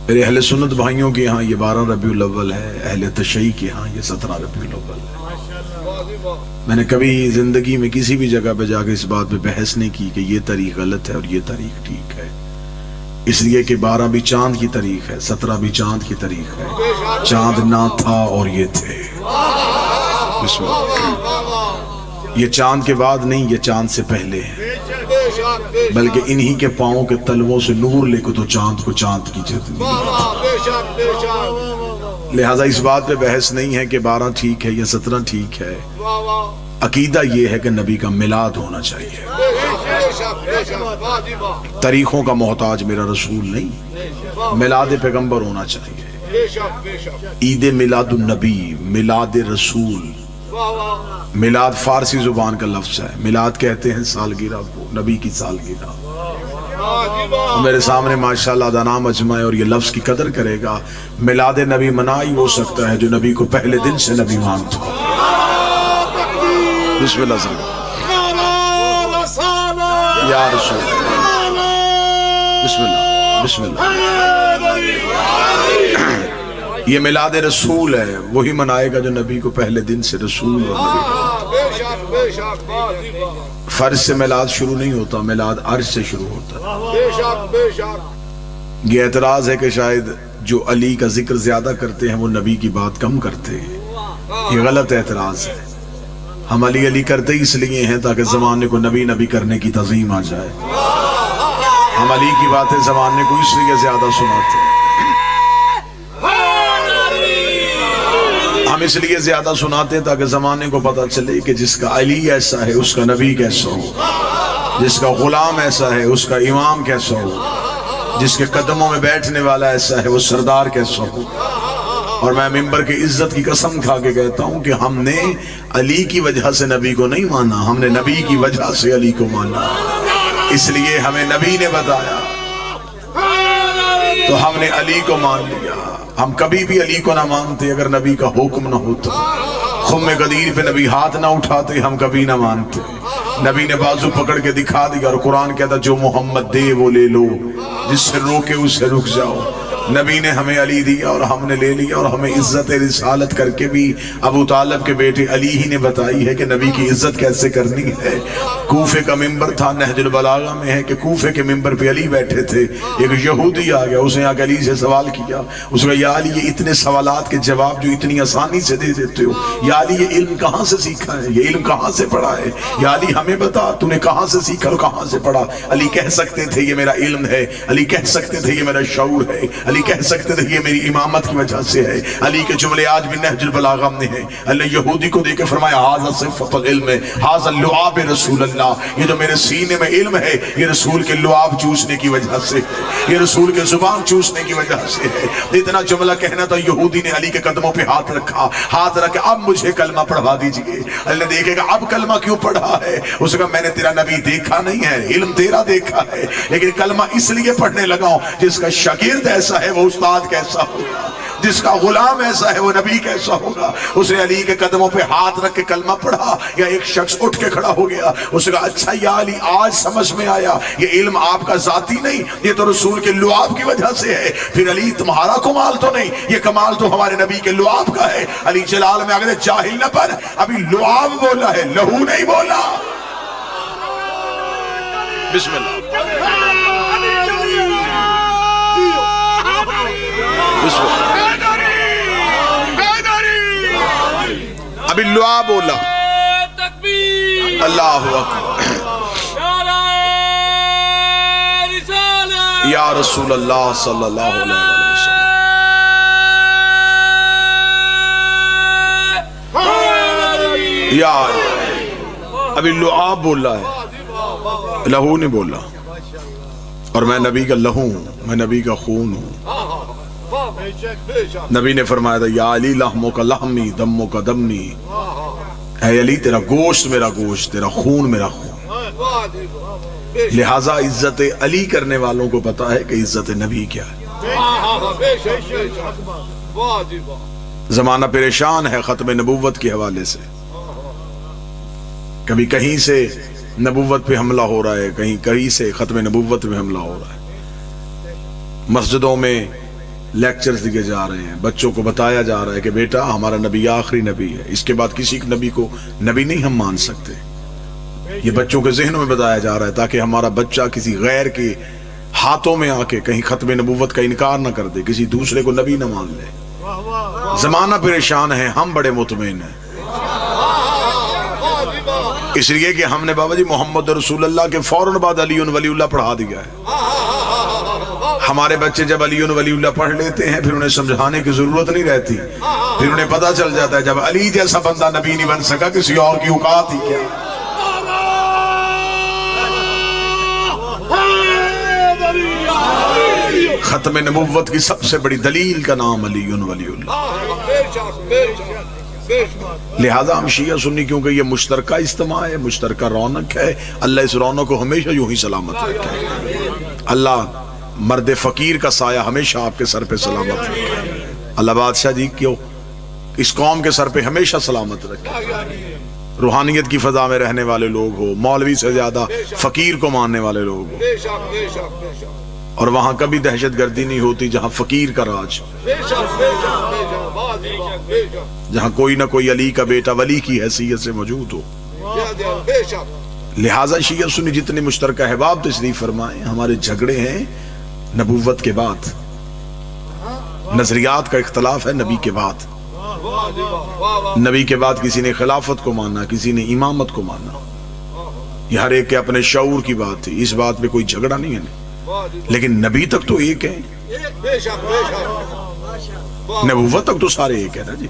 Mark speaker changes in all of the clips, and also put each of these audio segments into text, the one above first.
Speaker 1: میرے اہل سنت بھائیوں کے ہاں یہ 12 ربیع الاول ہے، اہل تشیع کے ہاں یہ 17 ربیع الاول ہے۔ میں نے کبھی زندگی میں کسی بھی جگہ پہ جا کے اس بات پہ بحث نہیں کی کہ یہ تاریخ غلط ہے اور یہ تاریخ ٹھیک ہے، اس لیے کہ 12 بھی چاند کی تاریخ ہے، 17 بھی چاند کی تاریخ ہے۔ چاند نہ تھا اور یہ تھے۔ بسم اللہ۔ یہ چاند کے بعد نہیں، یہ چاند سے پہلے ہے، بلکہ انہی کے پاؤں کے تلووں سے نور لے کو تو چاند کو چاند کی جتنی۔ لہٰذا اس بات پہ بحث نہیں ہے کہ 12 ٹھیک ہے یا 17 ٹھیک ہے، عقیدہ یہ ہے کہ نبی کا میلاد ہونا چاہیے۔ تاریخوں کا محتاج میرا رسول نہیں، میلاد پیغمبر ہونا چاہیے۔ عید میلاد النبی، میلاد رسول۔ میلاد فارسی زبان کا لفظ ہے، میلاد کہتے ہیں سالگرہ کو، نبی کی سالگرہ۔ میرے سامنے ماشاءاللہ دانا مجمع ہے اور یہ لفظ کی قدر کرے گا۔ میلاد نبی منا ہی ہو سکتا ہے جو نبی کو پہلے دن سے نبی مانتا ہو۔ بسم اللہ صلی اللہ یا رسول بسم اللہ بسم اللہ۔ یہ میلاد رسول ہے، وہی منائے گا جو نبی کو پہلے دن سے رسول اور نبی۔ فرض سے میلاد شروع نہیں ہوتا، میلاد عرش سے شروع ہوتا ہے۔ یہ اعتراض ہے کہ شاید جو علی کا ذکر زیادہ کرتے ہیں وہ نبی کی بات کم کرتے ہیں، یہ غلط اعتراض ہے۔ ہم علی علی کرتے اس لیے ہیں تاکہ زمانے کو نبی نبی کرنے کی تعظیم آ جائے۔ ہم علی کی باتیں زمانے کو اس لیے زیادہ سناتے ہیں، ہم اس لیے زیادہ سناتے ہیں تاکہ زمانے کو پتہ چلے کہ جس کا علی ایسا ہے اس کا نبی کیسا ہو، جس کا غلام ایسا ہے اس کا امام کیسا ہو، جس کے قدموں میں بیٹھنے والا ایسا ہے وہ سردار کیسا ہو۔ اور میں ممبر کی عزت کی قسم کھا کے کہتا ہوں کہ ہم نے علی کی وجہ سے نبی کو نہیں مانا، ہم نے نبی کی وجہ سے علی کو مانا۔ اس لیے ہمیں نبی نے بتایا تو ہم نے علی کو مان لیا۔ ہم کبھی بھی علی کو نہ مانتے اگر نبی کا حکم نہ ہوتا۔ خم غدیر پہ نبی ہاتھ نہ اٹھاتے ہم کبھی نہ مانتے۔ نبی نے بازو پکڑ کے دکھا دیا اور قرآن کہتا جو محمد دے وہ لے لو، جس سے روکے اس سے رک جاؤ۔ نبی نے ہمیں علی دیا اور ہم نے لے لیا، اور ہمیں عزت رسالت کر کے بھی ابو طالب کے بیٹے علی ہی نے بتائی ہے کہ نبی کی عزت کیسے کرنی ہے۔ کوفے کا ممبر تھا، نہج البلاغہ میں ہے کہ کوفے کے ممبر پہ علی بیٹھے تھے، ایک یہودی آ گیا، اس نے آ کے علی سے سوال کیا، اس نے کہا یا علی یہ اتنے سوالات کے جواب جو اتنی آسانی سے دے دیتے ہو، یا علی یہ علم کہاں سے سیکھا ہے، یہ علم کہاں سے پڑھا ہے، یا علی ہمیں بتا تو نے کہاں سے سیکھا اور کہاں سے پڑھا۔ علی کہہ سکتے تھے یہ میرا علم ہے، علی کہہ سکتے تھے یہ میرا شعور ہے، علی کہہ سکتے تھے یہ میری امامت کی وجہ سے ہے۔ علی کے جملے آج بھی نہج البلاغہ میں ہیں۔ اللہ یہودی کو دیکھ کے فرمایا ھذا صفۃ العلم، ھذا لعاب رسول اللہ، یہ جو میرے سینے میں علم ہے یہ رسول کے لعاب چوسنے کی وجہ سے ہے، یہ رسول کے زبان چوسنے کی وجہ سے ہے۔ اتنا جملہ کہنا تھا، یہودی نے علی کے قدموں پہ ہاتھ رکھا، ہاتھ رکھ کے اب مجھے کلمہ پڑھوا دیجئے۔ اللہ نے دیکھے گا اب کلمہ کیوں پڑھا ہے، اس نے کہا میں نے تیرا نبی دیکھا نہیں ہے، علم تیرا دیکھا ہے، لیکن کلمہ اس لیے پڑھنے لگا ہوں جس کا شاگرد ایسا ہے وہ استاد کیسا ہوگا، جس کا غلام ایسا ہے وہ نبی کیسا ہوگا۔ اس نے علی کے قدموں پہ ہاتھ رکھ کے کلمہ پڑھا، یا ایک شخص اٹھ کے کھڑا ہو گیا، اس نے کہا اچھا یا علی آج سمجھ میں آیا یہ علم آپ کا ذاتی نہیں، یہ تو رسول کے لعاب کی وجہ سے ہے۔ پھر علی تمہارا کمال تو نہیں، یہ کمال تو ہمارے نبی کے لعاب کا ہے۔ علی جلال میں اگر جاہل نہ پر ابھی لعاب بولا ہے، لہو نہیں بولا۔ بسم اللہ ابھی لعا بولا۔ اللہ اکبر یا رسول اللہ صلی اللہ علیہ وسلم۔ یا ابھی لعا بولا ہے، لہو نہیں بولا۔ اور میں نبی کا لہو ہوں، میں نبی کا خون ہوں۔ نبی نے فرمایا تھا یا علی لحموں کا لحمی دموں کا دمی، اے علی تیرا گوشت میرا گوشت، تیرا خون میرا خون۔ لہٰذا عزت علی کرنے والوں کو پتا ہے کہ عزت نبی کیا ہے۔ زمانہ پریشان ہے ختم نبوت کے حوالے سے، کبھی کہیں سے نبوت پہ حملہ ہو رہا ہے، کہیں سے ختم نبوت پہ حملہ ہو رہا ہے۔ مسجدوں میں لیکچرز دیے جا رہے ہیں, بچوں کو بتایا جا رہا ہے کہ بیٹا ہمارا نبی آخری نبی ہے, اس کے بعد کسی نبی کو نبی نہیں ہم مان سکتے. یہ بچوں کے ذہنوں میں بتایا جا رہا ہے تاکہ ہمارا بچہ کسی غیر کے ہاتھوں میں آ کے کہیں ختم نبوت کا انکار نہ کر دے, کسی دوسرے کو نبی نہ مان لے. زمانہ پریشان ہے, ہم بڑے مطمئن ہیں, اس لیے کہ ہم نے بابا جی محمد رسول اللہ کے فوراً بعد علی ولی اللہ پڑھا دیا ہے. ہمارے بچے جب علی ولی اللہ پڑھ لیتے ہیں پھر انہیں سمجھانے کی ضرورت نہیں رہتی, پھر انہیں پتہ چل جاتا ہے جب علی جیسا بندہ نبی نہیں بن سکا کسی اور کی اوقات ہی کیا. ختم نبوت کی سب سے بڑی دلیل کا نام علی ولی اللہ. لہذا ہم شیعہ سنی کیونکہ یہ مشترکہ اجتماع ہے, مشترکہ رونق ہے, اللہ اس رونق کو ہمیشہ یوں ہی سلامت رکھے. اللہ مرد فقیر کا سایہ ہمیشہ آپ کے سر پہ سلامت رکھے. اللہ بادشاہ جی کیوں اس قوم کے سر پہ ہمیشہ سلامت رکھے. روحانیت کی فضا میں رہنے والے لوگ ہو, مولوی سے زیادہ فقیر کو ماننے والے لوگ ہو, اور وہاں کبھی دہشت گردی نہیں ہوتی جہاں فقیر کا راج, جہاں کوئی نہ کوئی علی کا بیٹا ولی کی حیثیت سے موجود ہو. لہٰذا شیعہ سنی جتنے مشترکہ احباب تشریف فرمائیں, ہمارے جھگڑے ہیں نبوت کے بعد, نظریات کا اختلاف ہے نبی کے بعد. نبی کے بعد کسی نے خلافت کو ماننا, کسی نے امامت کو ماننا, یہ ہر ایک کے اپنے شعور کی بات تھی, اس بات پہ کوئی جھگڑا نہیں ہے. لیکن نبی تک تو ایک ہے, نبوت تک تو سارے ایک ہے نا جی.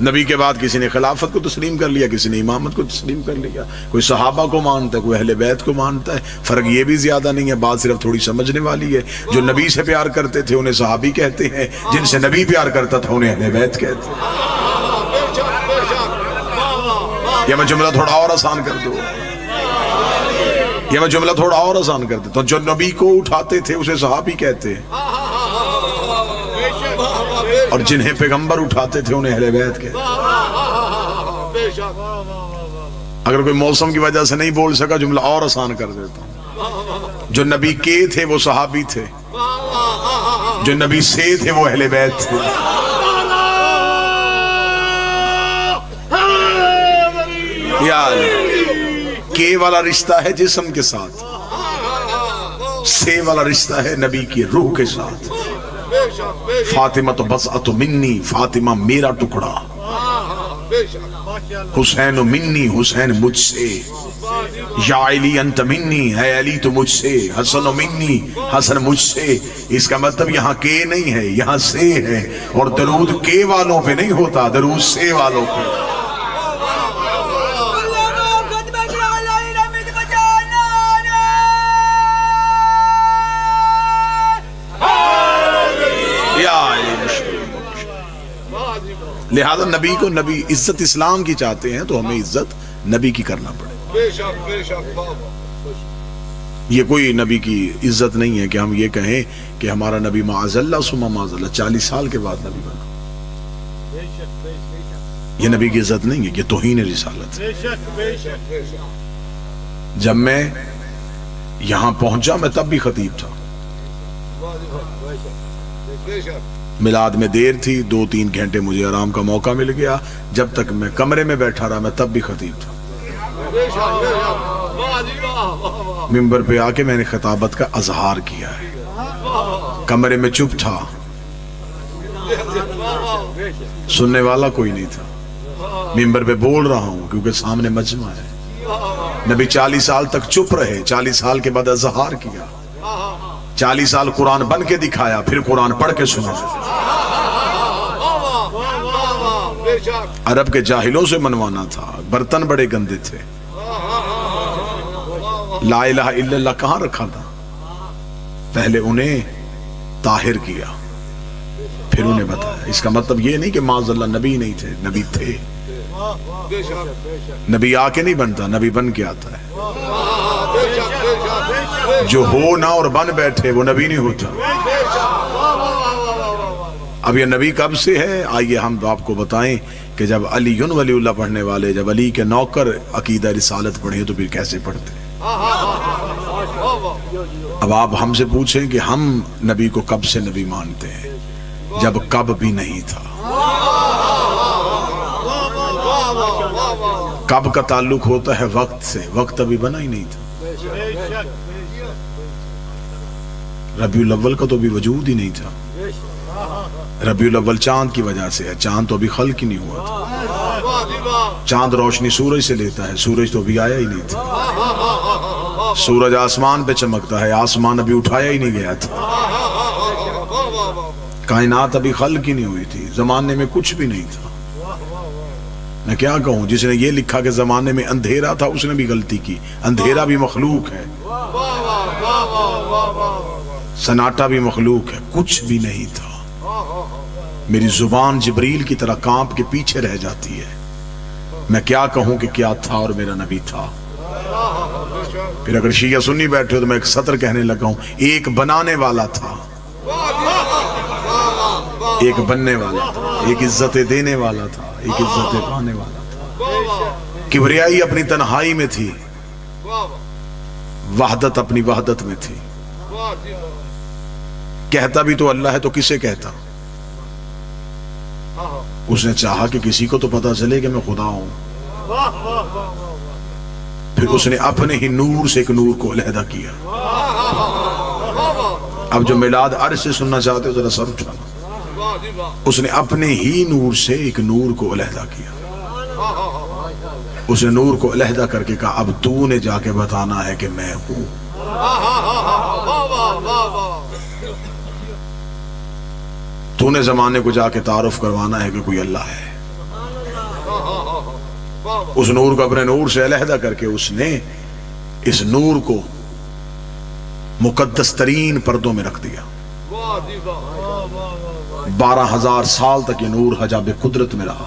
Speaker 1: نبی کے بعد کسی نے خلافت کو تسلیم کر لیا, کسی نے امامت کو تسلیم کر لیا, کوئی صحابہ کو مانتا ہے, کوئی اہل بیت کو مانتا ہے. فرق یہ بھی زیادہ نہیں ہے, بات صرف تھوڑی سمجھنے والی ہے. جو نبی سے پیار کرتے تھے انہیں صحابی کہتے ہیں, جن سے نبی پیار کرتا تھا انہیں اہل بیت کہتے ہیں. یہ میں جملہ تھوڑا اور آسان کر دوں, یہ میں جملہ تھوڑا اور آسان کر دیتا ہوں. جو نبی کو اٹھاتے تھے اسے صحابی کہتے ہیں, اور جنہیں پیغمبر اٹھاتے تھے انہیں اہل بیت کہتے ہیں. اگر کوئی موسم کی وجہ سے نہیں بول سکا جملہ اور آسان کر دیتا ہوں. جو نبی کے تھے وہ صحابی تھے, جو نبی سے تھے وہ اہل بیت تھے. کے والا رشتہ ہے جسم کے ساتھ, سے والا رشتہ ہے نبی کی روح کے ساتھ. فاطمہ تو بضعۃ منی, فاطمہ میرا ٹکڑا. حسین منی, حسین مجھ سے. یا علی انت منی, ہے علی تو مجھ سے. حسن منی, حسن مجھ سے. اس کا مطلب یہاں کے نہیں ہے, یہاں سے ہے. اور درود کے والوں پہ نہیں ہوتا, درود سے والوں پہ. لہذا نبی کو نبی عزت اسلام کی چاہتے ہیں تو ہمیں عزت نبی کی کرنا پڑے. یہ کوئی نبی کی عزت نہیں ہے کہ ہم یہ کہیں کہ ہمارا نبی معاذ اللہ ثم معاذ اللہ 40 سال کے بعد نبی بنا. یہ نبی کی عزت نہیں ہے, یہ توہین رسالت ہے. جب میں یہاں پہنچا میں تب بھی خطیب تھا, میلاد میں دیر تھی, 2-3 گھنٹے مجھے آرام کا موقع مل گیا. جب تک میں کمرے میں بیٹھا رہا میں تب بھی خطیب تھا. منبر پہ آ کے میں نے خطابت کا اظہار کیا ہے, کمرے میں چپ تھا, سننے والا کوئی نہیں تھا. منبر پہ بول رہا ہوں کیونکہ سامنے مجمع ہے. نبی 40 سال تک چپ رہے, 40 سال کے بعد اظہار کیا. 40 سال قرآن بن کے دکھایا, پھر قرآن پڑھ کے سنا. عرب کے جاہلوں سے منوانا تھا, برتن بڑے گندے تھے. لا الہ الا اللہ کہاں رکھا تھا, پہلے انہیں طاہر کیا پھر انہیں بتایا. اس کا مطلب یہ نہیں کہ معاذ اللہ نبی نہیں تھے, نبی تھے. نبی آ کے نہیں بنتا, نبی بن کے آتا ہے. جو ہو نہ اور بن بیٹھے وہ نبی نہیں ہوتا. اب یہ نبی کب سے ہے, آئیے ہم آپ کو بتائیں کہ جب علی ولی اللہ پڑھنے والے, جب علی کے نوکر عقیدہ رسالت پڑھے تو پھر کیسے پڑھتے. اب آپ ہم سے پوچھیں کہ ہم نبی کو کب سے نبی مانتے ہیں. جب کب بھی نہیں تھا. کب کا تعلق ہوتا ہے وقت سے، وقت ابھی بنا ہی نہیں تھا. ربیع الاول کا تو ابھی وجود ہی نہیں تھا. ربیع الاول چاند کی وجہ سے ہے، چاند تو ابھی خلق ہی نہیں ہوا تھا. چاند روشنی سورج سے لیتا ہے، سورج تو ابھی آیا ہی نہیں تھا. سورج آسمان پہ چمکتا ہے، آسمان ابھی اٹھایا ہی نہیں گیا تھا. کائنات ابھی خلق ہی نہیں ہوئی تھی، زمانے میں کچھ بھی نہیں تھا. میں کیا کہوں، جس نے یہ لکھا کہ زمانے میں اندھیرا تھا اس نے بھی غلطی کی. اندھیرا بھی مخلوق ہے، سناٹا بھی مخلوق ہے، کچھ بھی نہیں تھا. میری زبان جبریل کی طرح کانپ کے پیچھے رہ جاتی ہے. میں کیا کہوں کہ کیا تھا اور میرا نبی تھا. پھر اگر شیعہ سنی بیٹھے ہو تو میں ایک سطر کہنے لگا ہوں، ایک بنانے والا تھا، ایک بننے والا تھا، ایک عزت دینے والا تھا، ایک عزت پانے والا تھا. کبریائی اپنی تنہائی میں تھی، وحدت اپنی وحدت میں تھی. کہتا بھی تو اللہ ہے تو کسے کہتا؟ اس نے چاہا کہ کسی کو تو پتا چلے کہ میں خدا ہوں. پھر اس نے اپنے ہی نور سے ایک نور کو علیحدہ کیا. اب جو میلاد عرش سے سننا چاہتے ہو ذرا سر اٹھانا. اس نے اپنے ہی نور سے ایک نور کو علیحدہ کیا. اس نے نور کو علیحدہ کر کے کہا اب تو نے جا کے بتانا ہے کہ میں ہوں. تو نے زمانے کو جا کے تعارف کروانا ہے کہ کوئی اللہ ہے. اس نور کو اپنے نور سے علیحدہ کر کے اس نے اس نور کو مقدس ترین پردوں میں رکھ دیا. 12,000 سال تک یہ نور حجاب قدرت میں رہا،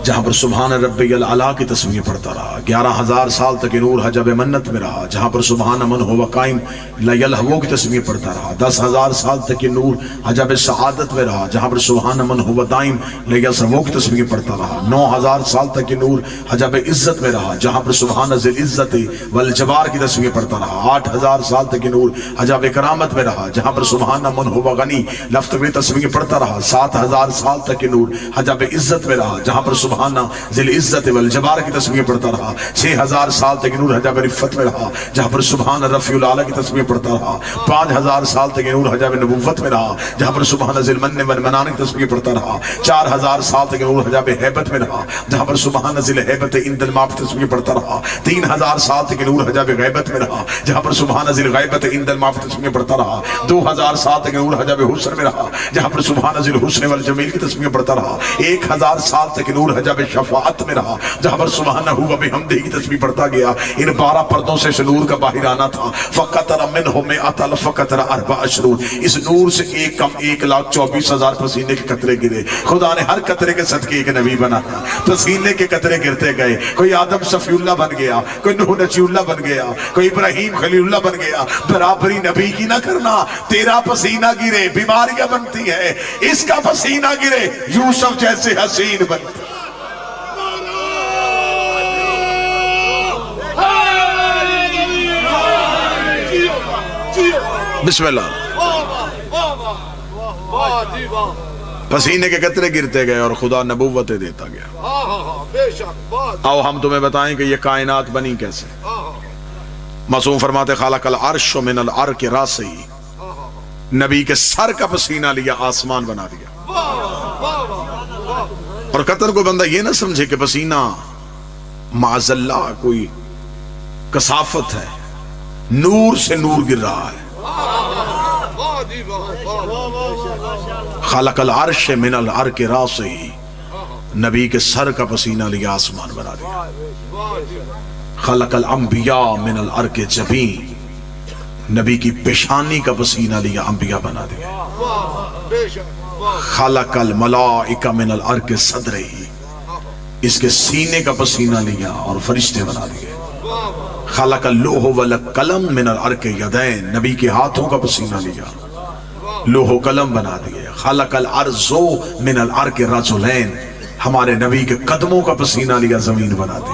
Speaker 1: جہاں پر سبحان ربی الاعلیٰ کی تسبیح پڑھتا رہا. 11,000 سال تک یہ نور حجاب منت میں رہا، جہاں پر سبحان من ہوا قائم لا یلہو کی تسبیح پڑھتا رہا. 10,000 سال تک یہ نور حجاب سعادت میں رہا، جہاں پر سبحان من ہوا دائم لا یسمو کی تسبیح پڑھتا رہا. 9,000 سال تک یہ نور حجاب عزت میں رہا، جہاں پر سبحان ذی العزت والجبار کی تسبیح پڑھتا رہا. 8,000 سال تک یہ نور حجاب کرامت میں رہا، جہاں پر سبحان من ہوا غنی لفظ میں تسبیح پڑھتا رہا. 7,000 سال تک یہ نور حجاب عزت میں رہا، جہاں پر سبحان ذی العزت والجبار کی تسبیح پڑھتا رہا. 6,000 سال تک نور حجاب رفت میں رہا، جہاں پر سبحان رفیع الاعلیٰ کی تسبیح پڑھتا رہا. 5,000 سال تک نور حجاب نبوت میں رہا، جہاں پر سبحان ذی المن والمنان کی تسبیح پڑھتا رہا. 4,000 سال تک نور حجاب ہیبت میں رہا، جہاں پر سبحان ذی الہیبت عند الماء کی تسبیح پڑھتا رہا. 3,000 سال تک نور حجاب غیبت میں رہا، جہاں پر سبحان ذی الغیبت عند الماء کی تسبیح پڑھتا رہا. 2,000 سال تک نور حجاب حسن میں رہا، جہاں پر سبحان ذی الحسن والجمیل کی تسبیح پڑھتا رہا. 1,000 سال تک نور حجاب شفاعت میں رہا، جہاں پر سبحانہ ہوا بحمدہ کی تسبیح پڑھتا گیا. ان 12 پردوں سے نور کا باہر آنا تھا. فقطر منہ مئۃ الف قطر 4 اشرور. اس نور سے ایک کم 1,24,000 پسینے کے قطرے گرے. خدا نے ہر قطرے کے صدقے ایک نبی بنایا. پسینے کے قطرے گرتے گئے. کوئی آدم صفی اللہ بن گیا، کوئی نوح نجی اللہ بن گیا، کوئی ابراہیم خلیل اللہ بن گیا. برابری نبی کی نہ کرنا. تیرا پسینہ گرے بیماریاں بنتی ہے، اس کا پسینہ گرے یوسف جیسے حسین بنتی. بسم اللہ. پسینے کے قطرے گرتے گئے اور خدا نبوتیں دیتا گیا. آؤ ہم تمہیں بتائیں کہ یہ کائنات بنی کیسے. معصوم فرماتے خالق العرش من العرق راسہ، نبی کے سر کا پسینہ لیا آسمان بنا دیا. اور قطر کو بندہ یہ نہ سمجھے کہ پسینہ معاذ اللہ کوئی کثافت ہے، نور سے نور گر رہا ہے. خلق العرش من العرق راسہ، نبی کے سر کا پسینہ لیا آسمان بنا دیا. خلق الانبیاء من العرق جبین، نبی کی پیشانی کا پسینہ لیا انبیاء بنا دیا. خلق الملائکہ من العرق صدرہ، اس کے سینے کا پسینہ لیا اور فرشتے بنا دیے. خلق اللوح والقلم من العرق یدین، نبی کے ہاتھوں کا پسینہ لیا، لوح و قلم بنا دیے. خلق الارض من العرق رجلین، ہمارے نبی کے قدموں کا پسینہ لیا زمین بنا دی.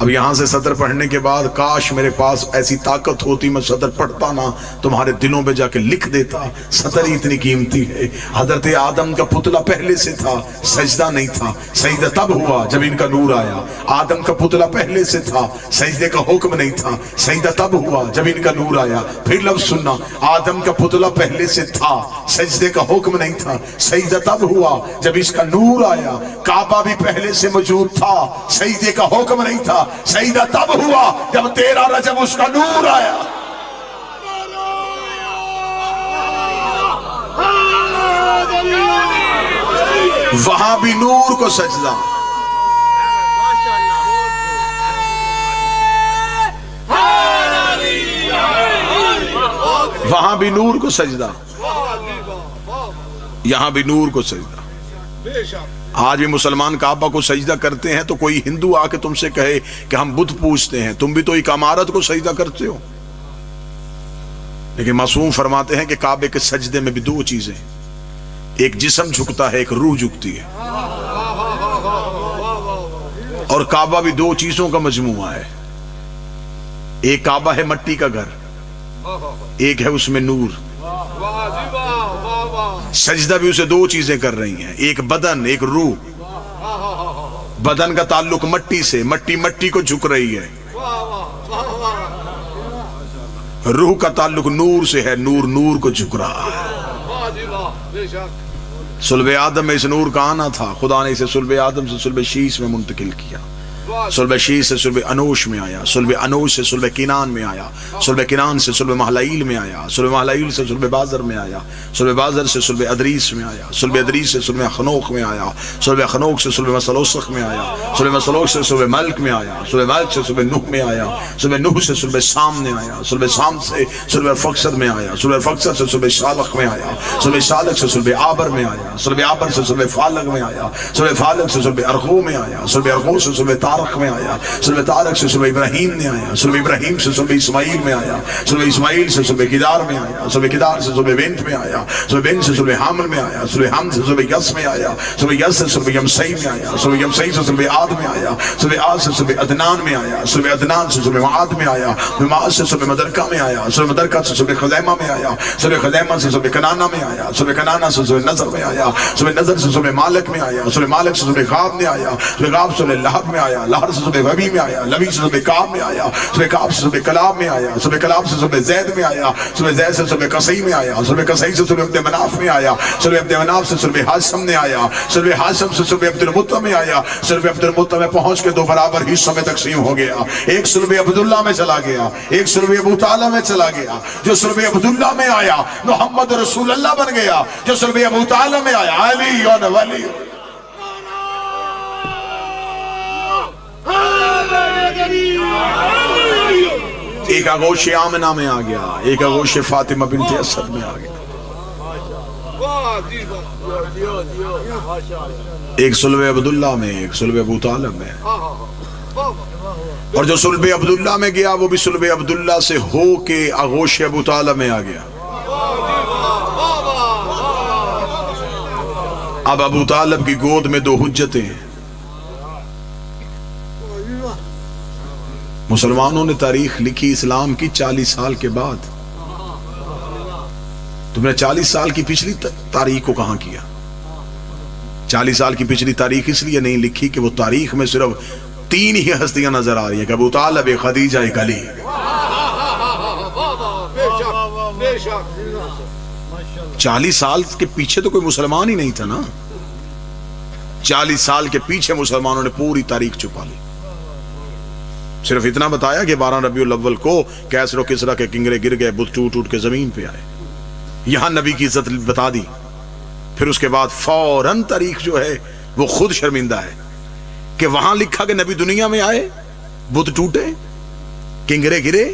Speaker 1: اب یہاں سے سطر پڑھنے کے بعد کاش میرے پاس ایسی طاقت ہوتی میں سطر پڑھتا نہ تمہارے دلوں پہ جا کے لکھ دیتا. سطر ہی اتنی قیمتی ہے. حضرت آدم کا پتلا پہلے سے تھا, سجدہ نہیں تھا. سجدہ تب ہوا جب ان کا نور آیا. آدم کا پتلا پہلے سے تھا, سجدے کا حکم نہیں تھا. سجدہ تب ہوا جب ان کا نور آیا. پھر لفظ سننا, آدم کا پتلا پہلے سے تھا, سجدے کا حکم نہیں تھا. سجدہ تب ہوا جب اس کا نور آیا. کعبہ بھی پہلے سے موجود تھا, سجدے کا حکم نہیں تھا. سجدہ تب ہوا جب 13 رجب اس کا نور آیا. وہاں بھی نور کو سجدہ. وہاں بھی نور کو سجدہ, یہاں بھی نور کو سجدہ. آج بھی مسلمان کعبہ کو سجدہ کرتے ہیں تو کوئی ہندو آ کے تم سے کہے کہ ہم بت پوجتے ہیں, تم بھی تو ایک عمارت کو سجدہ کرتے ہو. لیکن معصوم فرماتے ہیں کہ کعبے کے سجدے میں بھی دو چیزیں, ایک جسم جھکتا ہے, ایک روح جھکتی ہے. اور کعبہ بھی دو چیزوں کا مجموعہ ہے. ایک کعبہ ہے مٹی کا گھر, ایک ہے اس میں نور. سجدہ بھی اسے دو چیزیں کر رہی ہیں, ایک بدن ایک روح. بدن کا تعلق مٹی سے, مٹی مٹی کو جھک رہی ہے. روح کا تعلق نور سے ہے, نور نور کو جھک رہا ہے. صلب آدم میں اس نور کا آنا تھا, خدا نے اسے صلب آدم سے صلب شیش میں منتقل کیا. صلب شیش سے صلب انوش میں آیا, صلب انوش سے صلب کنان میں آیا, صلب کنان سے صلب محلائیل میں آیا, صلب محلائیل سے صلب بازر میں آیا, صلب بازر سے صلب ادریس میں آیا, صلب ادریس سے صلب خنوخ میں آیا, صلب خنوخ سے صلب مسلوسخ میں آیا, صلب مسلوسخ سے صلب ملک میں آیا, صلب ملک سے صلب نوح میں آیا, صلب نوح سے صلب سام میں آیا, صلب سام سے صلب فقصد میں آیا, صلب فقصد سے صلب شالخ میں آیا, صلب شالخ سے صلب آبر میں آیا, صلب آبر سے صلب فالق میں آیا, صلب فالق سے صلب ارغو میں آیا, صلب ارغو سے صلب تارق میں آیا, صلب تارق سے صلب ابراہیم میں آیا, صلب ابراہیم سے صلب اسماعیل میں آیا, صلب اسماعیل سے صلب کدار میں آیا, صلب کدار سے صلب بنت میں آیا, صلب بنت سے صلب حامل میں آیا, صلب حامل سے صلب یس میں آیا, صلب یس سے صلب یمسئی میں آیا, صلب یمسئی سے صلب عاد میں آیا, صلب عاد سے صلب عدنان میں آیا, صلب عدنان سے صلب معاد میں آیا, معاد سے صلب مدرکہ میں آیا, صلب مدرکہ سے صلب خزیمہ میں آیا, صلب خزیمہ سے صلب کنانہ میں آیا, صلب کنانہ سے صلب نظر میں آیا, صلب نظر سے صلب مالک میں آیا, صلب مالک سے صلب غاب میں آیا, صلب غاب سے صلب لہب میں آیا, لہر سے صلب وبی میں آیا, لبی سے صلب کعب میں آیا, صلب کعب سے صلب کلاب میں آیا, صلب کلاب سے صلب زید میں آیا, صلب زید سے صلب قصی میں آیا, صلب قصی سے صلب عبد مناف میں آیا, صلب عبد مناف سے صلب ہاشم میں آیا, صلب ہاشم سے صلب عبد المطلب میں آیا. صلب عبد المطلب میں پہنچ کے دو برابر حصوں میں تقسیم ہو گیا. ایک صلب عبداللہ میں چلا گیا, ایک صلب ابو طالب میں چلا گیا. جو صلب عبداللہ میں آیا محمد رسول اللہ بن گیا, جو صلب ابو طالب میں آیا علی و ولی. ایک آغوش آمنہ میں آ گیا, ایک آغوش فاطمہ بنت اسد میں آ گیا. ایک صلب عبداللہ میں, ایک صلب ابو طالب میں. اور جو صلب عبداللہ میں گیا وہ بھی صلب عبداللہ سے ہو کے آغوش ابو طالب میں آ گیا. اب ابو طالب کی گود میں دو حجتیں ہیں. مسلمانوں نے تاریخ لکھی اسلام کی 40 سال کے بعد. تم نے 40 سال کی پچھلی تاریخ کو کہاں کیا؟ 40 سال کی پچھلی تاریخ اس لیے نہیں لکھی کہ وہ تاریخ میں صرف 3 ہی ہستیاں نظر آ رہی ہیں کہ ابو طالب, خدیجہ, علی. 40 سال کے پیچھے تو کوئی مسلمان ہی نہیں تھا نا. 40 سال کے پیچھے مسلمانوں نے پوری تاریخ چھپا لی. صرف اتنا بتایا کہ 12 ربیع الاول کو کیسر و کسرا کے کنگرے گر گئے, بت ٹوٹ ٹوٹ کے زمین پہ آئے. یہاں نبی کی عزت بتا دی. پھر اس کے بعد فوراً تاریخ جو ہے وہ خود شرمندہ ہے کہ وہاں لکھا کہ نبی دنیا میں آئے, بت ٹوٹے, کنگرے گرے,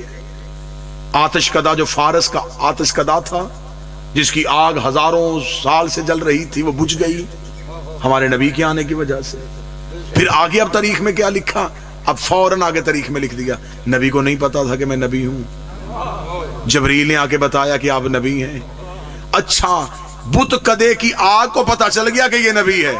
Speaker 1: آتش کدا جو فارس کا آتش کدا تھا جس کی آگ ہزاروں سال سے جل رہی تھی وہ بجھ گئی ہمارے نبی کے آنے کی وجہ سے. پھر آگے اب تاریخ میں کیا لکھا؟ اب فوراً آگے تاریخ میں لکھ دیا نبی کو نہیں پتا تھا کہ میں نبی ہوں, جبریل نے آ کے بتایا کہ آپ نبی ہیں. اچھا, بت کدے کی آگ کو پتا چل گیا کہ یہ نبی ہے.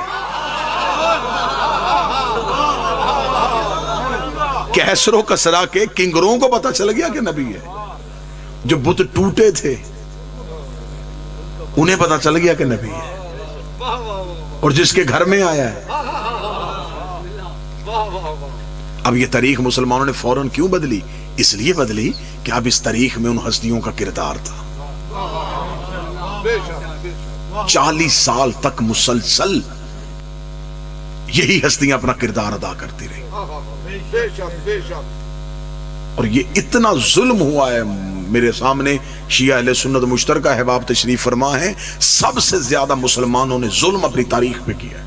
Speaker 1: کیسر و کسرا کے کنگروں کو پتا چل گیا کہ نبی ہے. جو بت ٹوٹے تھے انہیں پتا چل گیا کہ نبی ہے. اور جس کے گھر میں آیا ہے. اب یہ تاریخ مسلمانوں نے فوراً کیوں بدلی؟ اس لیے بدلی کہ اب اس تاریخ میں ان ہستیوں کا کردار تھا. 40 سال تک مسلسل یہی ہستیاں اپنا کردار ادا کرتی رہی. اور یہ اتنا ظلم ہوا ہے. میرے سامنے شیعہ اہل سنت مشترکہ احباب تشریف فرما ہے. سب سے زیادہ مسلمانوں نے ظلم اپنی تاریخ پہ کیا ہے،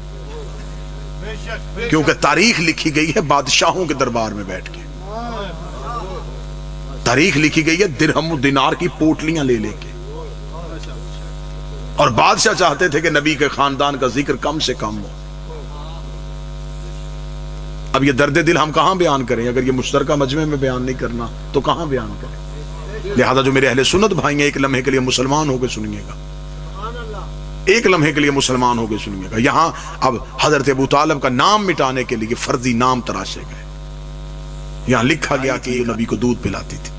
Speaker 1: کیونکہ تاریخ لکھی گئی ہے بادشاہوں کے دربار میں بیٹھ کے. تاریخ لکھی گئی ہے درہم و دینار کی پوٹلیاں لے لے کے. اور بادشاہ چاہتے تھے کہ نبی کے خاندان کا ذکر کم سے کم ہو. اب یہ درد دل ہم کہاں بیان کریں؟ اگر یہ مشترکہ مجمع میں بیان نہیں کرنا تو کہاں بیان کریں؟ لہذا جو میرے اہل سنت بھائی ہیں، ایک لمحے کے لیے مسلمان ہو کے سنیے گا. ایک لمحے کے لیے مسلمان ہو کے سنیے گا. یہاں اب حضرت ابو طالب کا نام مٹانے کے لیے فرضی نام تراشے گئے. یہاں لکھا گیا کہ یہ نبی کو دودھ پلاتی تھی،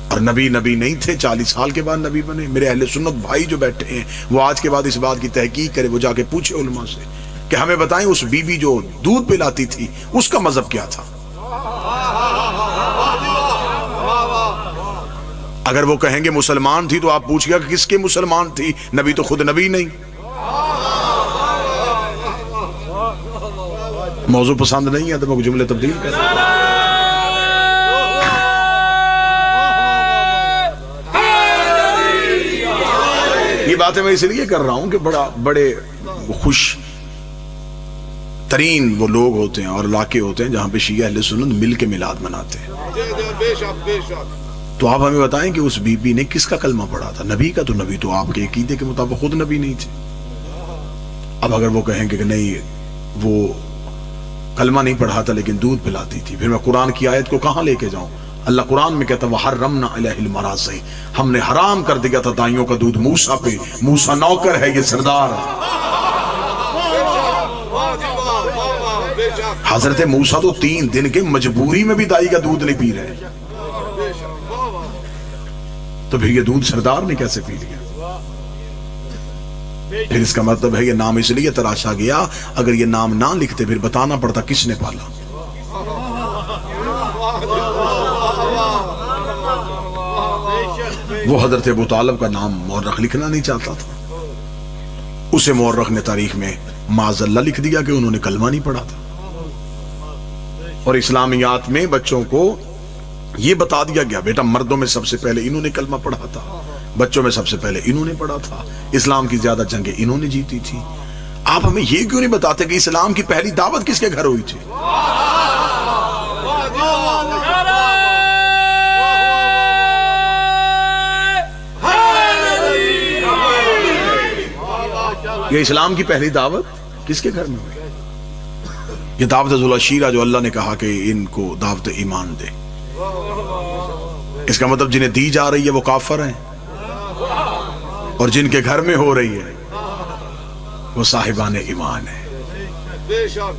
Speaker 1: اور نبی نہیں تھے. 40 سال کے بعد نبی بنے. میرے اہل سنت بھائی جو بیٹھے ہیں وہ آج کے بعد اس بات کی تحقیق کرے، وہ جا کے پوچھے علماء سے کہ ہمیں بتائیں اس بی بی جو دودھ پلاتی تھی اس کا مذہب کیا تھا. اگر وہ کہیں گے مسلمان تھی تو آپ پوچھ گیا کہ کس کے مسلمان تھی؟ نبی تو خود نبی نہیں. موضوع پسند نہیں ہے تو میں جملے تبدیل کر دوں. یہ باتیں میں اس لیے کر رہا ہوں کہ بڑے خوش ترین وہ لوگ ہوتے ہیں اور علاقے ہوتے ہیں جہاں پہ شیعہ اہل سنت مل کے میلاد مناتے ہیں. تو آپ ہمیں بتائیں کہ اس بی بی نے کس کا کلمہ پڑھا تھا؟ نبی کا. تو نبی تو آپ کے عقیدے کے مطابق خود نبی نہیں تھے. اب اگر وہ کہیں کہ نہیں وہ کلمہ نہیں پڑھا تھا لیکن دودھ پلاتی تھی، پھر میں قرآن کی آیت کو کہاں لے کے جاؤں؟ اللہ قرآن میں کہتا وَحَرَّمْنَا عَلَيْهِ الْمَرَاضِعَ، ہم نے حرام کر دیا تھا دائیوں کا دودھ موسیٰ پہ. موسیٰ نوکر ہے، یہ سردار ہے. حضرت موسیٰ تو 3 دن کے مجبوری میں بھی دائی کا دودھ نہیں پی رہے، تو پھر یہ دودھ سردار نے کیسے پی لیا؟ پھر اس کا مطلب ہے یہ نام اس لیے تراشا گیا. اگر یہ نام نہ لکھتے پھر بتانا پڑتا کس نے پالا. وہ حضرت ابو طالب کا نام مورخ لکھنا نہیں چاہتا تھا، اسے مورخ نے تاریخ میں معاذ اللہ لکھ دیا کہ انہوں نے کلمہ نہیں پڑھا تھا. اور اسلامیات میں بچوں کو یہ بتا دیا گیا بیٹا مردوں میں سب سے پہلے انہوں نے کلمہ پڑھا تھا، بچوں میں سب سے پہلے انہوں نے پڑھا تھا، اسلام کی زیادہ جنگیں انہوں نے جیتی تھی. آپ ہمیں یہ کیوں نہیں بتاتے کہ اسلام کی پہلی دعوت کس کے گھر ہوئی تھی؟ یہ اسلام کی پہلی دعوت کس کے گھر میں ہوئی؟ یہ دعوت ذوالعشیرہ جو اللہ نے کہا کہ ان کو دعوت ایمان دے. اس کا مطلب جنہیں دی جا رہی ہے وہ کافر ہیں، اور جن کے گھر میں ہو رہی ہے وہ صاحبان ایمان ہیں.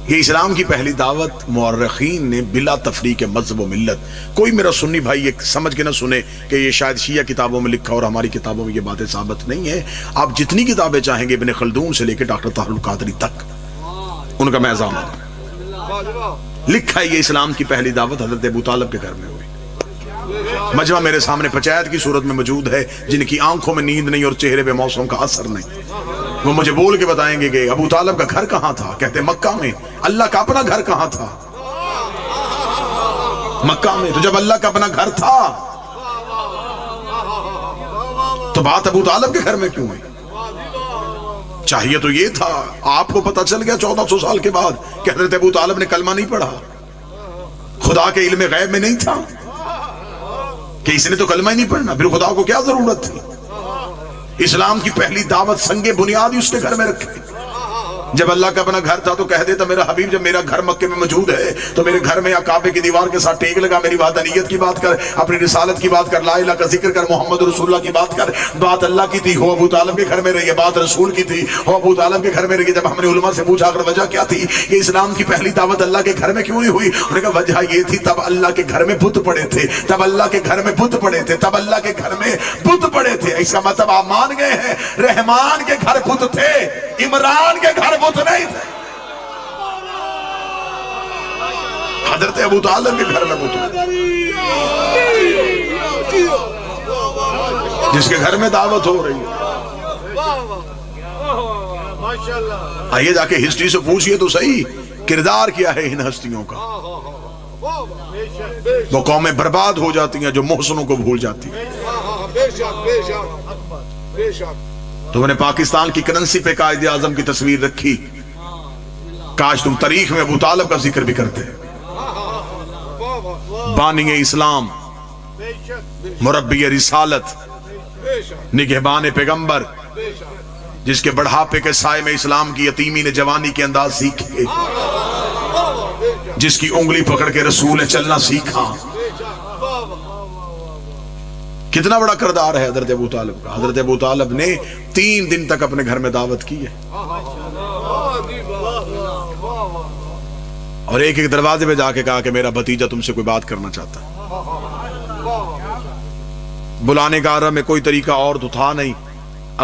Speaker 1: یہ اسلام کی پہلی دعوت مورخین نے بلا تفریق مذہب و ملت. کوئی میرا سنی بھائی یہ سمجھ کے نہ سنے کہ یہ شاید شیعہ کتابوں میں لکھا اور ہماری کتابوں میں یہ باتیں ثابت نہیں ہے. آپ جتنی کتابیں چاہیں گے ابن خلدون سے لے کے ڈاکٹر طاہر القادری تک ان کا میزان لکھا ہے یہ اسلام کی پہلی دعوت حضرت ابو طالب کے گھر میں ہوئی. مجمع میرے سامنے پنچایت کی صورت میں موجود ہے، جن کی آنکھوں میں نیند نہیں اور چہرے پہ موسم کا اثر نہیں. وہ مجھے بول کے بتائیں گے کہ ابو طالب کا گھر کہاں تھا؟ کہتے مکہ میں. اللہ کا اپنا گھر کہاں تھا؟ مکہ میں. تو جب اللہ کا اپنا گھر تھا تو بات ابو طالب کے گھر میں کیوں ہوئی؟ چاہیے تو یہ تھا. آپ کو پتا چل گیا 1400 سال کے بعد کہ حضرت ابو طالب نے کلمہ نہیں پڑھا. خدا کے علم غیب میں نہیں تھا کہ اس نے تو کلمہ ہی نہیں پڑھنا، پھر خدا کو کیا ضرورت تھی؟ اسلام کی پہلی دعوت سنگ بنیاد اس کے گھر میں رکھے. جب اللہ کا اپنا گھر تھا تو کہہ دیتا میرا حبیب جب میرا گھر مکے میں موجود ہے تو میرے گھر میں یا کعبے کی دیوار کے ساتھ ٹیک لگا, میری وحدانیت کی بات کر, اپنی رسالت کی بات کر, لا الہ کا ذکر کر, محمد رسول اللہ کی بات کر. بات اللہ کی تھی, ہو ابو طالب کے گھر میں رہی ہے. بات رسول کی تھی, ہو ابو طالب کے گھر میں رہی ہے. جب ہم نے علماء سے پوچھا اگر وجہ کیا تھی کہ اسلام کی پہلی دعوت اللہ کے گھر میں کیوں نہیں ہوئی, انہوں نے کہا وجہ یہ تھی تب اللہ کے گھر میں بت پڑے تھے, تب اللہ کے گھر میں بت پڑے تھے, تب اللہ کے گھر میں بت پڑے تھے. اس کا مطلب آپ مان گئے ہیں رحمان کے گھر بت تھے, عمران کے گھر بت نہیں تھے. حضرت ابو طالب کے گھر میں بت تھے, جس کے گھر میں دعوت ہو رہی ہے. آئیے جا کے ہسٹری سے پوچھئے تو صحیح کردار کیا ہے ان ہستیوں کا. وہ قومیں برباد ہو جاتی ہیں جو محسنوں کو بھول جاتی ہیں. تم نے پاکستان کی کرنسی پہ قائد اعظم کی تصویر رکھی, کاش تم تاریخ میں ابو طالب کا ذکر بھی کرتے. بانی اسلام, مربی رسالت, نگہبان پیغمبر, جس کے بڑھاپے کے سائے میں اسلام کی یتیمی نے جوانی کے انداز سیکھے, جس کی انگلی پکڑ کے رسول نے چلنا سیکھا. کتنا بڑا کردار ہے حضرت ابو طالب کا. حضرت ابو طالب نے 3 دن تک اپنے گھر میں دعوت کی ہے, اور ایک ایک دروازے پہ جا کے کہا کہ میرا بھتیجا تم سے کوئی بات کرنا چاہتا. بلانے کا عرب میں کوئی طریقہ اور تو تھا نہیں,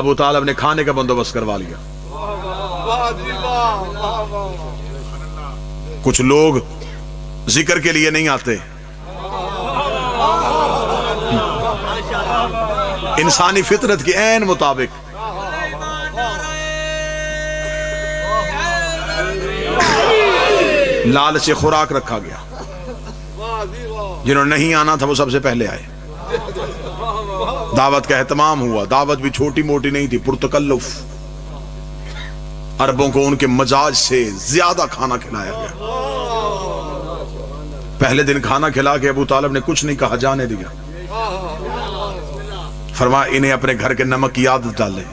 Speaker 1: ابو طالب نے کھانے کا بندوبست کروا لیا. کچھ لوگ ذکر کے لیے نہیں آتے, انسانی فطرت کے عین مطابق لالچ سے خوراک رکھا گیا. جنہوں نے نہیں آنا تھا وہ سب سے پہلے آئے. دعوت کا اہتمام ہوا. دعوت بھی چھوٹی موٹی نہیں تھی, پرتکلف. عربوں کو ان کے مزاج سے زیادہ کھانا کھلایا گیا. پہلے دن کھانا کھلا کے ابو طالب نے کچھ نہیں کہا, جانے دیا. فرمایا انہیں اپنے گھر کے نمک کی عادت ڈالے.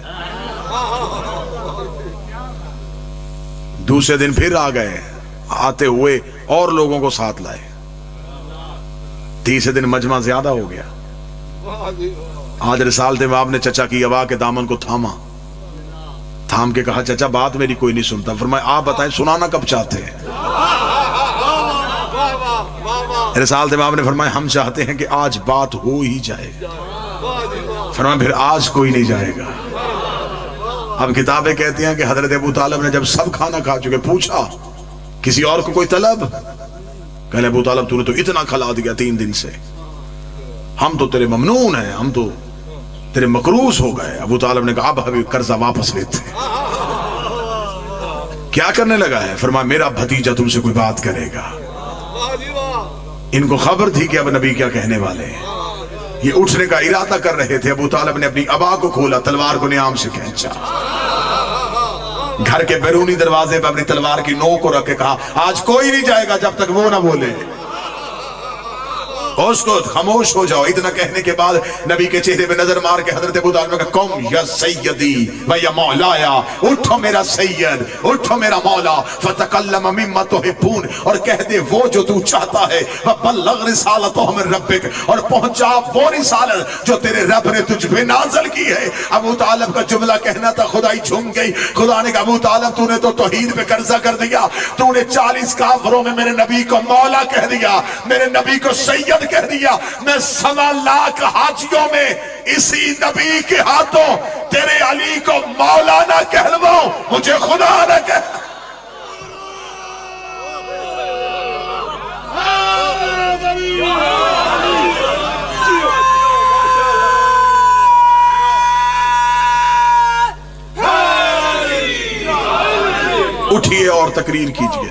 Speaker 1: دوسرے دن پھر آ گئے, آتے ہوئے اور لوگوں کو ساتھ لائے. تیسرے دن مجمع زیادہ ہو گیا. آج رسالت امام نے چچا کی ابا کے دامن کو تھاما, تھام کے کہا چچا بات میری کوئی نہیں سنتا. فرمایا آپ بتائیں سنانا کب چاہتے ہیں. رسالت امام نے فرمایا ہم چاہتے ہیں کہ آج بات ہو ہی جائے. فرمایا پھر آج کوئی نہیں جائے گا. اب کتابیں کہتی ہیں کہ حضرت ابو طالب نے جب سب کھانا کھا چکے پوچھا کسی اور کو کوئی طلب, کہنے ابو طالب تو نے تو اتنا کھلا دیا 3 دن سے, ہم تو تیرے ممنون ہیں, ہم تو تیرے مقروض ہو گئے. ابو طالب نے کہا اب حبیب قرضہ واپس لیتے. کیا کرنے لگا ہے؟ فرمایا میرا بھتیجا تم سے کوئی بات کرے گا. ان کو خبر تھی کہ اب نبی کیا کہنے والے ہیں. یہ اٹھنے کا ارادہ کر رہے تھے. ابو طالب نے اپنی ابا کو کھولا, تلوار کو نیام سے کھینچا, گھر کے بیرونی دروازے پہ اپنی تلوار کی نوک کو رکھ کے کہا آج کوئی نہیں جائے گا جب تک وہ نہ بولے. اس کو خاموش ہو جاؤ. اتنا کہنے کے بعد نبی کے چہرے پہ نظر مار کے حضرت ابو طالب نے کہا قم یا سیدی و یا مولایا, اٹھو میرا سید, اٹھو میرا مولا. فتکلم مما تحبون, اور کہہ دے وہ جو تو چاہتا ہے. وبلغ رسالتہ من ربک, اور پہنچا وہ رسالت جو تیرے رب نے تجھ پہ نازل کی ہے. ابو طالب کا جملہ کہنا تھا, خدائی جھوم گئی. خدا نے کہا ابو طالب تو نے تو توحید پہ قرضہ کر دیا, تو نے 40 کافروں میں میرے نبی کو مولا کہہ دیا, میرے نبی کو سید کہہ دیا. میں 1.25 لاکھ حاجیوں میں اسی نبی کے ہاتھوں تیرے علی کو مولا نہ کہلواؤں, مجھے خدا نہ کہہ. اٹھئے اور تقریر کیجئے.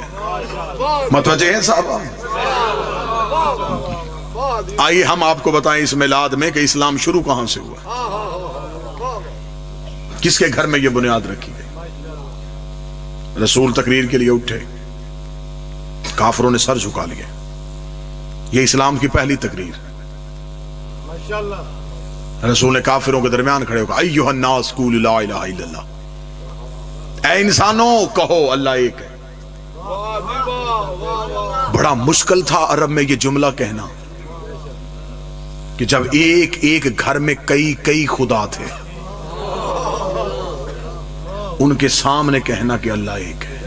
Speaker 1: متوجہ ہیں صاحب؟ آئیے ہم آپ کو بتائیں اس میلاد میں کہ اسلام شروع کہاں سے ہوا, کس کے گھر میں یہ بنیاد رکھی گئی. رسول تقریر کے لیے اٹھے, کافروں نے سر جھکا لیے. یہ اسلام کی پہلی تقریر. رسول نے کافروں کے درمیان کھڑے ہو کہا ایھا الناس قولوا لا الہ الا اللہ, اے انسانوں کہو اللہ ایک ہے۔ بڑا مشکل تھا عرب میں یہ جملہ کہنا کہ جب ایک ایک گھر میں کئی کئی خدا تھے، ان کے سامنے کہنا کہ اللہ ایک ہے۔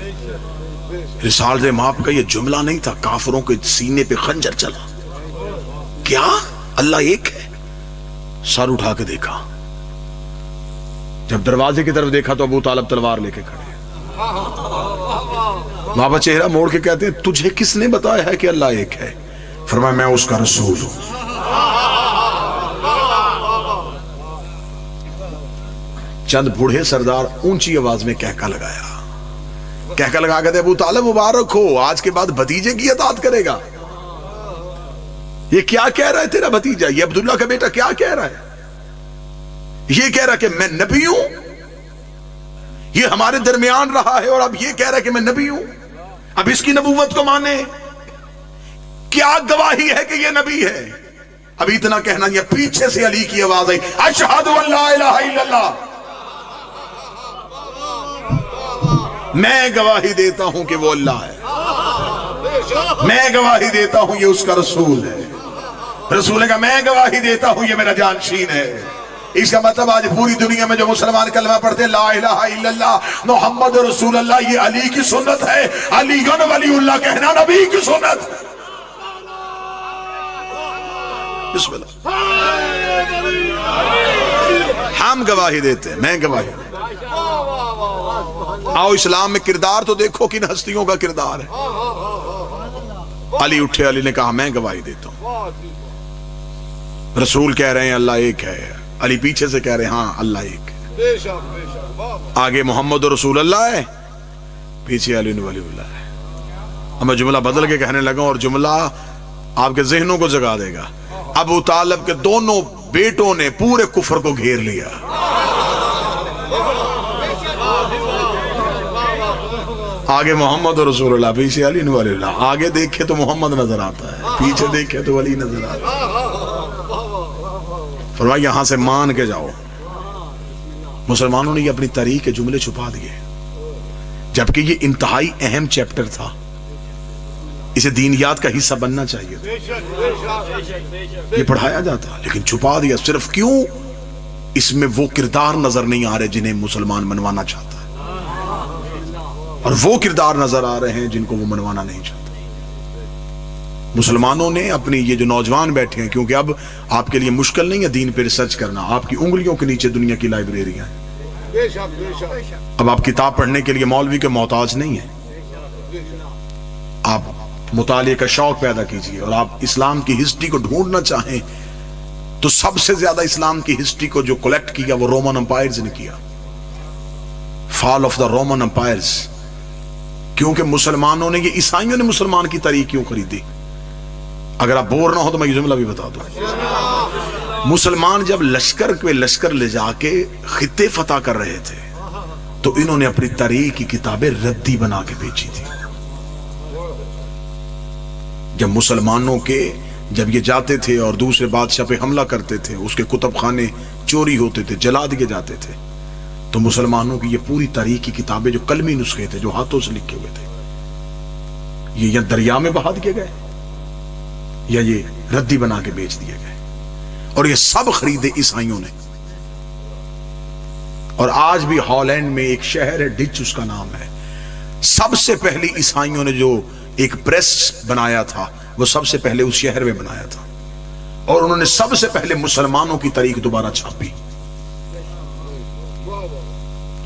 Speaker 1: رسالت مآب کا یہ جملہ نہیں تھا، کافروں کے سینے پہ خنجر چلا، کیا اللہ ایک ہے؟ سر اٹھا کے دیکھا، جب دروازے کی طرف دیکھا تو ابو طالب تلوار لے کے کھڑے ہیں۔ بابا چہرہ موڑ کے کہتے ہیں تجھے کس نے بتایا ہے کہ اللہ ایک ہے؟ فرمایا میں اس کا رسول ہوں۔ چند بوڑھے سردار اونچی آواز میں کہکا لگایا، کہکا لگا کہتے ابو طالب مبارک ہو، آج کے بعد بھتیجے کی اطاعت کرے گا۔ یہ کیا کہہ رہا ہے تیرا بھتیجا؟ یہ عبداللہ کا بیٹا کیا کہہ رہا ہے؟ یہ کہہ رہا کہ میں نبی ہوں، یہ ہمارے درمیان رہا ہے اور اب یہ کہہ رہا ہے کہ میں نبی ہوں، اب اس کی نبوت کو مانے، کیا گواہی ہے کہ یہ نبی ہے؟ اب اتنا کہنا یہ پیچھے سے علی کی آواز آئی، اشہد ان لا الہ الا اللہ، میں گواہی دیتا ہوں کہ وہ اللہ ہے، میں گواہی دیتا ہوں یہ اس کا رسول ہے۔ رسول کا میں گواہی دیتا ہوں یہ میرا جانشین ہے۔ اس کا مطلب آج پوری دنیا میں جو مسلمان کلمہ پڑھتے ہیں لا الہ الا اللہ محمد رسول اللہ، یہ علی کی سنت ہے۔ علی ولی اللہ کہنا نبی کی سنت۔ بسم اللہ، ہم گواہی دیتے ہیں، میں گواہی۔ آؤ اسلام میں کردار تو دیکھو کن ہستیوں کا کردار ہے۔ علی اٹھے، علی نے کہا میں گواہی دیتا ہوں، رسول کہہ رہے ہیں اللہ ایک ہے، علی پیچھے سے کہہ رہے ہیں ہاں اللہ ایک ہے۔ آگے محمد رسول اللہ ہے، پیچھے علی ولی اللہ ہے۔ اب میں جملہ بدل کے کہنے لگا اور جملہ آپ کے ذہنوں کو جگا دے گا۔ ابو طالب کے دونوں بیٹوں نے پورے کفر کو گھیر لیا۔ آگے محمد رسول اللہ، پیچھے علی ولی اللہ۔ آگے دیکھے تو محمد نظر آتا ہے، پیچھے دیکھے تو علی نظر آتا ہے۔ فرمایا یہاں سے مان کے جاؤ۔ مسلمانوں نے یہ اپنی تاریخ کے جملے چھپا دیے، جبکہ یہ انتہائی اہم چیپٹر تھا، اسے دینیات کا حصہ بننا چاہیے تھا، یہ پڑھایا جاتا لیکن چھپا دیا۔ صرف کیوں؟ اس میں وہ کردار نظر نہیں آ رہے جنہیں مسلمان منوانا چاہتا ہے، اور وہ کردار نظر آ رہے ہیں جن کو وہ منوانا نہیں چاہتا۔ مسلمانوں نے اپنی یہ جو نوجوان بیٹھے ہیں، کیونکہ اب آپ کے لیے مشکل نہیں ہے دین پہ ریسرچ کرنا، آپ کی انگلیوں کے نیچے دنیا کی لائبریریاں ہیں، اب آپ کتاب پڑھنے کے لیے مولوی کے محتاج نہیں ہیں۔ آپ مطالعے کا شوق پیدا کیجئے، اور آپ اسلام کی ہسٹری کو ڈھونڈنا چاہیں تو سب سے زیادہ اسلام کی ہسٹری کو جو کلیکٹ کیا وہ رومن امپائرز نے کیا، فال آف دا رومن امپائرز۔ کیونکہ مسلمانوں نے، یہ عیسائیوں نے مسلمان کی تاریخ کیوں خریدی؟ اگر آپ بور نہ ہو تو میں یہ جملہ بھی بتا دوں۔ مسلمان جب لشکر لے جا کے خطے فتح کر رہے تھے تو انہوں نے اپنی تاریخ کی کتابیں ردی بنا کے بیچی تھی۔ جب مسلمانوں کے جب یہ جاتے تھے اور دوسرے بادشاہ پہ حملہ کرتے تھے، اس کے کتب خانے چوری ہوتے تھے، جلا دیے جاتے تھے، تو مسلمانوں کی یہ پوری تاریخ کی کتابیں جو قلمی نسخے تھے، جو ہاتھوں سے لکھے ہوئے تھے، یہ یا دریا میں بہا دیے گئے یا یہ ردی بنا کے بیچ دیے گئے، اور یہ سب خریدے عیسائیوں نے۔ اور آج بھی ہالینڈ میں ایک شہر ہے، ڈچ اس کا نام ہے، سب سے پہلی عیسائیوں نے جو ایک پریس بنایا تھا وہ سب سے پہلے اس شہر میں بنایا تھا، اور انہوں نے سب سے پہلے مسلمانوں کی تاریخ دوبارہ چھاپی۔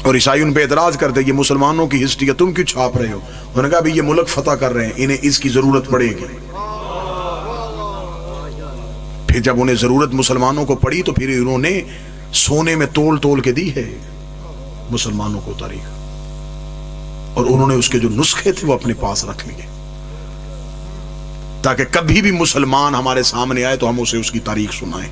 Speaker 1: اور عیسائی ان پہ اعتراض کرتے یہ مسلمانوں کی ہسٹری ہے تم کیوں چھاپ رہے ہو؟ انہوں نے کہا بھی یہ ملک فتح کر رہے ہیں، انہیں اس کی ضرورت پڑے گی۔ پھر جب انہیں ضرورت مسلمانوں کو پڑی تو پھر انہوں نے سونے میں تول کے دی ہے مسلمانوں کو تاریخ، اور انہوں نے اس کے جو نسخے تھے وہ اپنے پاس رکھ لیے تاکہ کبھی بھی مسلمان ہمارے سامنے آئے تو ہم اسے اس کی تاریخ سنائیں۔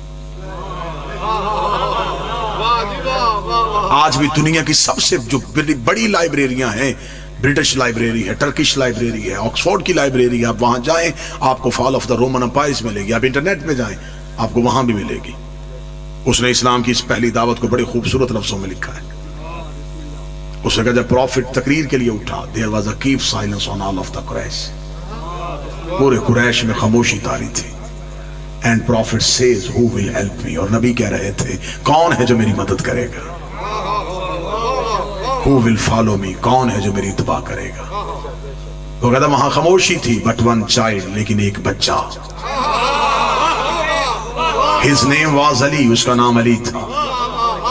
Speaker 1: آج بھی دنیا کی سب سے جو بڑی لائبریریاں ہیں، برٹش لائبریری ہے، ٹرکش لائبریری ہے، آکسفورڈ کی لائبریری ہے، آپ وہاں جائیں آپ کو فال آف دا رومن امپائرز ملے گی، آپ انٹرنیٹ پہ جائیں آپ کو وہاں بھی ملے گی۔ اس نے اسلام کی اس پہلی دعوت کو بڑے خوبصورت لفظوں میں لکھا ہے۔ اسے کہا جب پروفٹ تقریر کے لیے اٹھا, there was a keep silence on all of the Quraysh, پورے قریش میں خاموشی طاری تھی. And prophet says who will help me, اور نبی کہہ رہے تھے کون ہے جو میری مدد کرے گا, who will follow me, کون ہے جو میری اتباع کرے گا. وہ کہتا وہاں خاموشی تھی, but one child, لیکن ایک بچہ, his name was Ali, اس کا نام علی تھا.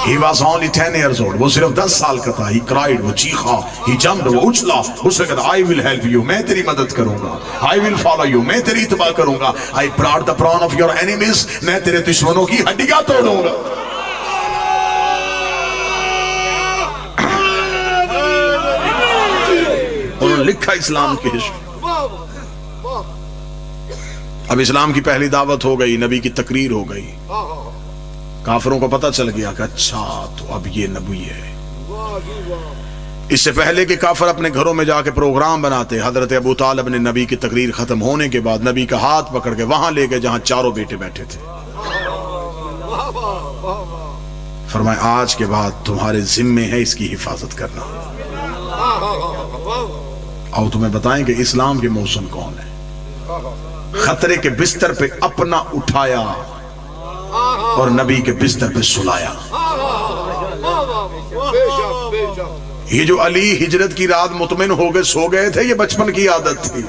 Speaker 1: He was only 10 years old, وہ صرف 10 سال کا تھا. He cried, وہ چیخا, he jumped, وہ اچھلا, اس نے کہا I will help you, میں تیری مدد کروں گا. I will follow you, میں تیری اتباع کروں گا. I brought the brawn of your enemies, میں تیرے دشمنوں کی ہڈیاں توڑوں گا. انہوں نے لکھا اسلام کی ہسٹری. اب اسلام کی پہلی دعوت ہو گئی, نبی کی تقریر ہو گئی, کافروں کو پتہ چل گیا کہ اچھا تو اب یہ نبی ہے. اس سے پہلے کہ کافر اپنے گھروں میں جا کے پروگرام بناتے, حضرت ابو طالب نے نبی کی تقریر ختم ہونے کے بعد نبی کا ہاتھ پکڑ کے وہاں لے گئے جہاں چاروں بیٹے بیٹھے تھے. فرمایا آج کے بعد تمہارے ذمے ہے اس کی حفاظت کرنا. اور تمہیں بتائیں کہ اسلام کے موسم کون ہے. خطرے کے بستر پہ اپنا اٹھایا اور نبی کے بستر پہ سلایا. یہ جو علی ہجرت کی رات مطمئن ہو گئے سو گئے تھے, یہ بچپن کی عادت تھی.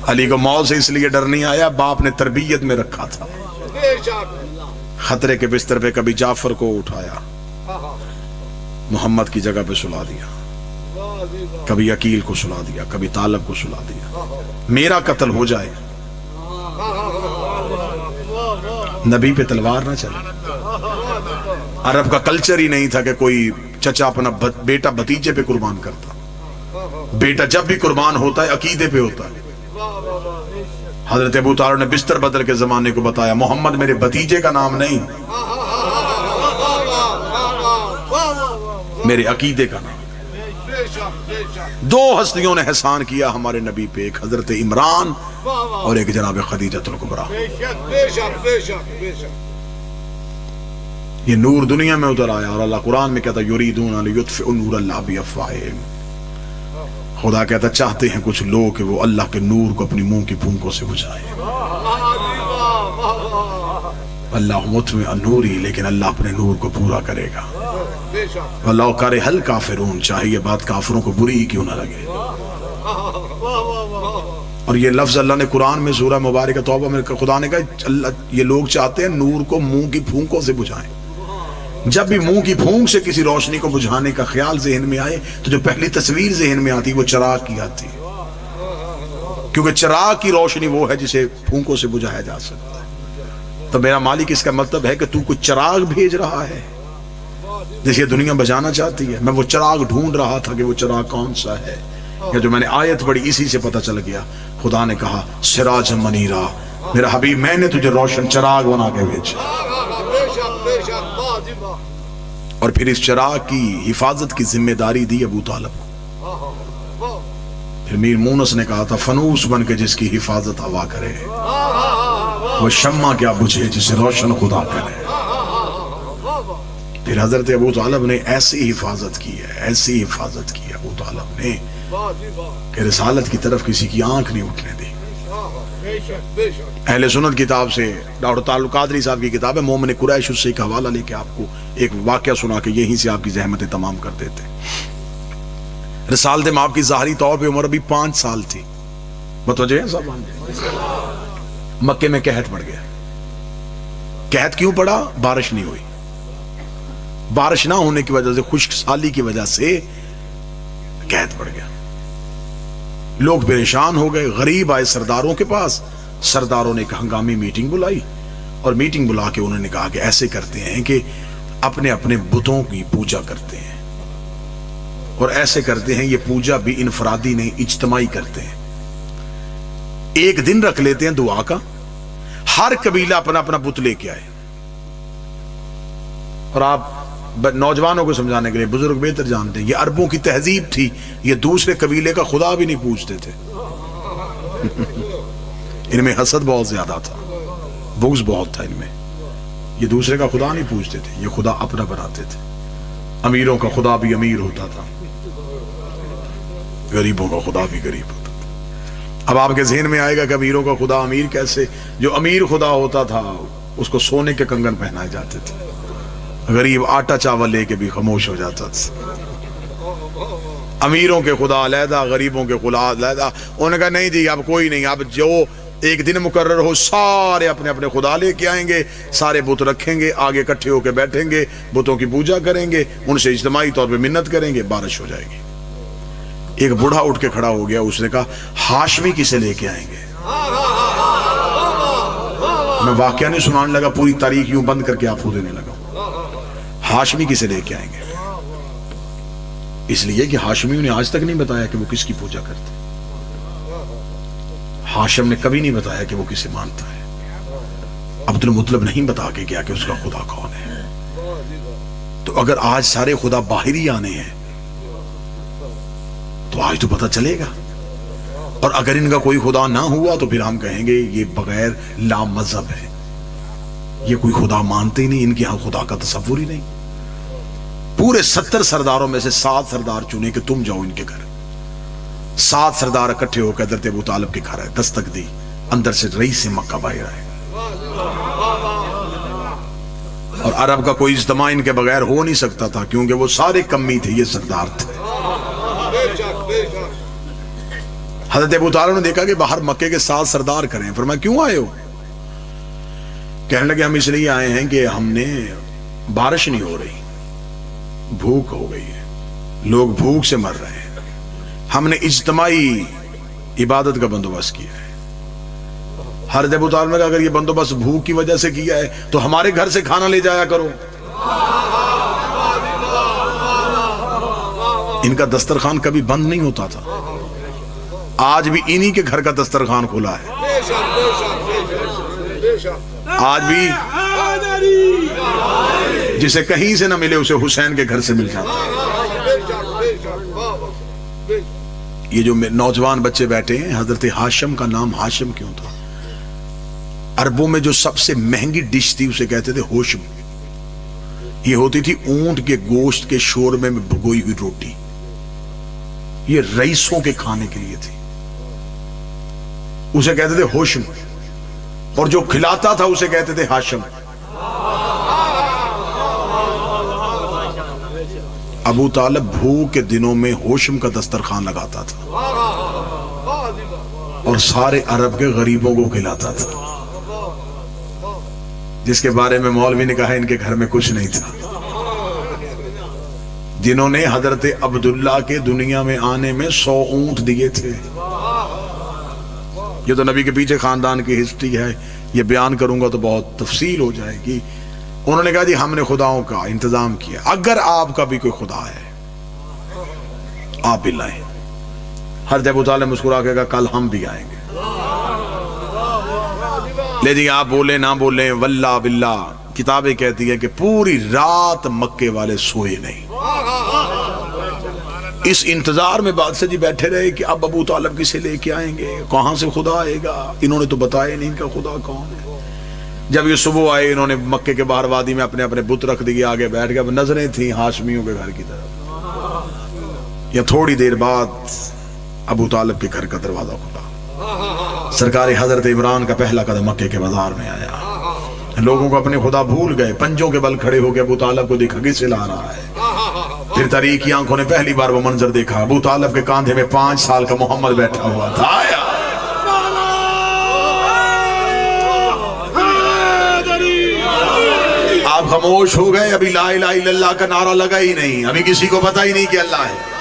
Speaker 1: علی کو موت سے اس لیے ڈر نہیں آیا, باپ نے تربیت میں رکھا تھا. خطرے کے بستر پہ کبھی جعفر کو اٹھایا, محمد کی جگہ پہ سلا دیا, کبھی عقیل کو سلا دیا, کبھی طالب کو سلا دیا, میرا قتل ہو جائے, نبی پہ تلوار نہ چلے. عرب کا کلچر ہی نہیں تھا کہ کوئی چچا اپنا بیٹا بھتیجے پہ قربان کرتا. بیٹا جب بھی قربان ہوتا ہے عقیدے پہ ہوتا ہے. حضرت ابو طالب نے بستر بدل کے زمانے کو بتایا محمد میرے بھتیجے کا نام نہیں, میرے عقیدے کا نام. دو ہستیوں نے احسان کیا ہمارے نبی پہ, ایک حضرت عمران اور ایک جناب خدیجہ الکبریٰ. یہ نور دنیا میں اتر آیا اور اللہ قرآن میں کہتا یریدون لیطفئوا نور اللہ بافواہہم. خدا کہتا چاہتے ہیں کچھ لوگ کہ وہ اللہ کے نور کو اپنی منہ کی پھونکوں سے بجھائے. اللہ متمع نوری, لیکن اللہ اپنے نور کو پورا کرے گا. وَلَوْ كَرِهَ الْكَافِرُونَ, چاہے یہ بات کافروں کو بری ہی کیوں نہ لگے. اور یہ لفظ اللہ نے قرآن میں سورہ مبارکہ توبہ میں خدا نے کہا اللہ یہ لوگ چاہتے ہیں نور کو منہ کی پھونکوں سے بجھائیں. جب بھی منہ کی پھونک سے کسی روشنی کو بجھانے کا خیال ذہن میں آئے تو جو پہلی تصویر ذہن میں آتی وہ چراغ کی آتی, کیونکہ چراغ کی روشنی وہ ہے جسے پھونکوں سے بجھایا جا سکتا ہے. تو میرا مالک اس کا مطلب ہے کہ تو کوئی چراغ بھیج رہا ہے جسے دنیا بجانا چاہتی ہے. میں وہ چراغ ڈھونڈ رہا تھا کہ وہ چراغ کون سا ہے. کہ جو میں نے آیت پڑھی اسی سے پتہ چل گیا. خدا نے کہا سراج منیرا, میرا حبیب میں نے تجھے روشن چراغ بنا کے بھیجا. اور پھر اس چراغ کی حفاظت کی ذمہ داری دی ابو طالب کو. پھر میر مونس نے کہا تھا فنوس بن کے جس کی حفاظت ہوا کرے, وہ شمع کیا بجھے جسے روشن خدا کرے. پھر حضرت ابو طالب نے ایسی حفاظت کی ہے, ایسی حفاظت کی ہے ابو طالب نے کہ رسالت کی طرف کسی کی آنکھ نہیں اٹھنے دی. اہل سنت کتاب سے ڈاکٹر تعلق قادری صاحب کی کتاب ہے مومن قریش, اس سے ایک حوالہ لے کے آپ کو ایک واقعہ سنا کے یہیں سے آپ کی زحمتیں تمام کر دیتے. رسالت مآب کی ظاہری طور پہ عمر ابھی 5 سال تھی. متوجہ ہے صاحب, مکے میں قحط پڑ گیا. قحط کیوں پڑا؟ بارش نہیں ہوئی. بارش نہ ہونے کی وجہ سے, خشک سالی کی وجہ سے قحط پڑ گیا. لوگ پریشان ہو گئے, غریب آئے سرداروں کے پاس. سرداروں نے ایک ہنگامی میٹنگ بلائی اور میٹنگ بلا کے انہوں نے کہا کہ ایسے کرتے ہیں کہ اپنے اپنے بتوں کی پوجا کرتے ہیں, اور ایسے کرتے ہیں یہ پوجا بھی انفرادی نہیں اجتماعی کرتے ہیں. ایک دن رکھ لیتے ہیں دعا کا, ہر قبیلہ اپنا اپنا بت لے کے آئے. اور آپ نوجوانوں کو سمجھانے کے لیے, بزرگ بہتر جانتے ہیں, یہ عربوں کی تہذیب تھی, یہ دوسرے قبیلے کا خدا بھی نہیں پوجتے تھے. ان میں حسد بہت زیادہ تھا, بغض بہت تھا ان میں. یہ دوسرے کا خدا نہیں پوچھتے تھے، یہ خدا اپنا بناتے تھے۔ امیروں کا خدا بھی امیر ہوتا تھا، غریبوں کا خدا بھی غریب ہوتا تھا۔ اب آپ کے ذہن میں آئے گا کہ امیروں کا خدا امیر کیسے؟ جو امیر خدا ہوتا تھا اس کو سونے کے کنگن پہنائے جاتے تھے، غریب آٹا چاول لے کے بھی خاموش ہو جاتا تھا۔ امیروں کے خدا علیحدہ، غریبوں کے خدا علیحدہ۔ انہوں نے کہا نہیں جی اب کوئی نہیں، اب جو ایک دن مقرر ہو سارے اپنے اپنے خدا لے کے آئیں گے، سارے بت رکھیں گے، آگے اکٹھے ہو کے بیٹھیں گے، بتوں کی پوجا کریں گے، ان سے اجتماعی طور پہ منت کریں گے، بارش ہو جائے گی۔ ایک بوڑھا اٹھ کے کھڑا ہو گیا، اس نے کہا ہاشمی کسے لے کے آئیں گے؟ میں واقعہ نہیں سنانے لگا، پوری تاریخ یوں بند کر کے آپ کو دینے لگا۔ ہاشمی کسے لے کے آئیں گے؟ اس لیے کہ ہاشمی نے آج تک نہیں بتایا کہ وہ کس کی پوجا کرتے، ہاشم نے کبھی نہیں بتایا کہ وہ کسے مانتا ہے، عبد المطلب نہیں بتا کے گیا کہ اس کا خدا کون ہے۔ تو اگر آج سارے خدا باہری آنے ہیں تو آج تو پتہ چلے گا، اور اگر ان کا کوئی خدا نہ ہوا تو پھر ہم کہیں گے یہ بغیر لا مذہب ہے، یہ کوئی خدا مانتے ہی نہیں، ان کے ہاں خدا کا تصور ہی نہیں۔ پورے 70 سرداروں میں سے 7 سردار چنے کہ تم جاؤ ان کے گھر۔ 7 سردار اکٹھے ہو کے حضرت ابو طالب کے گھر آئے، دستک دی، اندر سے رئیس سے مکہ باہر آئے، اور عرب کا کوئی اجتماع ان کے بغیر ہو نہیں سکتا تھا، کیونکہ وہ سارے کمی تھے، یہ سردار تھے۔ حضرت ابو طالب نے دیکھا کہ باہر مکے کے 7 سردار کریں، فرمایا کیوں آئے ہو؟ کہنے لگے ہم اس لیے آئے ہیں کہ ہم نے بارش نہیں ہو رہی، بھوک ہو گئی ہے، لوگ بھوک سے مر رہے ہیں، ہم نے اجتماعی عبادت کا بندوبست کیا ہے۔ حضرت ابو طالب نے کہا اگر یہ بندوبست بھوک کی وجہ سے کیا ہے تو ہمارے گھر سے کھانا لے جایا کرو۔ ان کا دسترخوان کبھی بند نہیں ہوتا تھا، آج بھی انہی کے گھر کا دسترخوان کھلا ہے، آج بھی جسے کہیں سے نہ ملے اسے حسین کے گھر سے مل جاتا ہے۔ یہ جو نوجوان بچے بیٹھے ہیں، حضرت ہاشم کا نام ہاشم کیوں تھا؟ عربوں میں جو سب سے مہنگی ڈش تھی اسے کہتے تھے ہوشم، یہ ہوتی تھی اونٹ کے گوشت کے شوربے میں بھگوئی ہوئی روٹی، یہ رئیسوں کے کھانے کے لیے تھی، اسے کہتے تھے ہوشم، اور جو کھلاتا تھا اسے کہتے تھے ہاشم۔ ابو طالب بھوک کے دنوں میں ہوشم کا دسترخوان لگاتا تھا اور سارے عرب کے غریبوں کو کھلاتا تھا، جس کے بارے میں مولوی نے کہا ان کے گھر میں کچھ نہیں تھا، جنہوں نے حضرت عبداللہ کے دنیا میں آنے میں 100 اونٹ دیے تھے۔ یہ تو نبی کے پیچھے خاندان کی ہسٹری ہے، یہ بیان کروں گا تو بہت تفصیل ہو جائے گی۔ انہوں نے کہا جی ہم نے خداؤں کا انتظام کیا، اگر آپ کا بھی کوئی خدا ہے آپ بھی لائیں۔ حضرت ابو طالب مسکرا کے کہا کل ہم بھی آئیں گے، لیکن آپ بولیں نہ بولیں واللہ باللہ کتابیں کہتی ہیں کہ پوری رات مکے والے سوئے نہیں، اس انتظار میں بادشاہ جی بیٹھے رہے کہ اب ابو طالب کسے لے کے آئیں گے، کہاں سے خدا آئے گا، انہوں نے تو بتایا نہیں ان کا خدا کون ہے۔ جب یہ صبح آئے انہوں نے مکے کے باہر وادی میں اپنے اپنے بت رکھ دیے، آگے بیٹھ گئے، اب نظریں تھیں ہاشمیوں کے گھر کی طرف۔ یا تھوڑی دیر بعد ابو طالب کے گھر کا دروازہ کھلا، سرکار حضرت عمران کا پہلا قدم مکے کے بازار میں آیا، لوگوں کو اپنے خدا بھول گئے، پنجوں کے بل کھڑے ہو کے ابو طالب کو دیکھا کسے لا رہا ہے۔ پھر طریق کی آنکھوں نے پہلی بار وہ منظر دیکھا، ابو طالب کے کاندھے میں 5 سال کا محمد بیٹھا ہوا تھا۔ آیا آپ خاموش ہو گئے، ابھی لا الہ الا اللہ کا نعرہ لگا ہی نہیں، ابھی کسی کو پتہ ہی نہیں کہ اللہ ہے۔